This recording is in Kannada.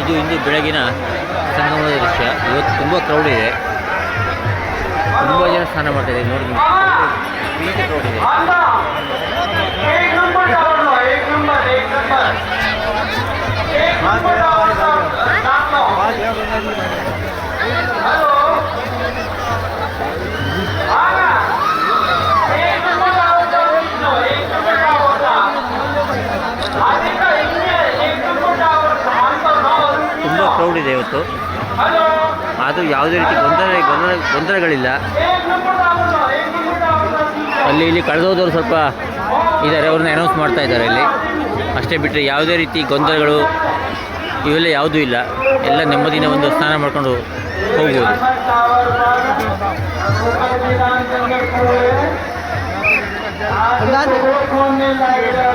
ಇದು ಇಂದು ಬೆಳಗಿನ ಸಂಗಮದ ದೃಶ್ಯ. ಇವತ್ತು ತುಂಬ ಕ್ರೌಡ್ ಇದೆ, ತುಂಬ ಜನ ಸ್ನಾನ ಮಾಡ್ತಾಯಿದೆ. ನೋಡಿ, ಬೀಚ್ ಕ್ರೌಡ್ ಇದೆ. ತುಂಬ ಕ್ರೌಡ್ ಇದೆ ಇವತ್ತು. ಆದರೂ ಯಾವುದೇ ರೀತಿ ಗೊಂದಲಗಳಿಲ್ಲ. ಅಲ್ಲಿ ಇಲ್ಲಿ ಕಳೆದೋದವರು ಸ್ವಲ್ಪ ಇದ್ದಾರೆ, ಅವ್ರನ್ನ ಅನೌನ್ಸ್ ಮಾಡ್ತಾ ಇದ್ದಾರೆ ಇಲ್ಲಿ. ಅಷ್ಟೇ ಬಿಟ್ಟರೆ ಯಾವುದೇ ರೀತಿ ಗೊಂದಲಗಳು ಇವೆಲ್ಲ ಯಾವುದೂ ಇಲ್ಲ. ಎಲ್ಲ ನೆಮ್ಮದಿನ ಒಂದು ಸ್ನಾನ ಮಾಡ್ಕೊಂಡು ಹೋಗ್ಬೋದು.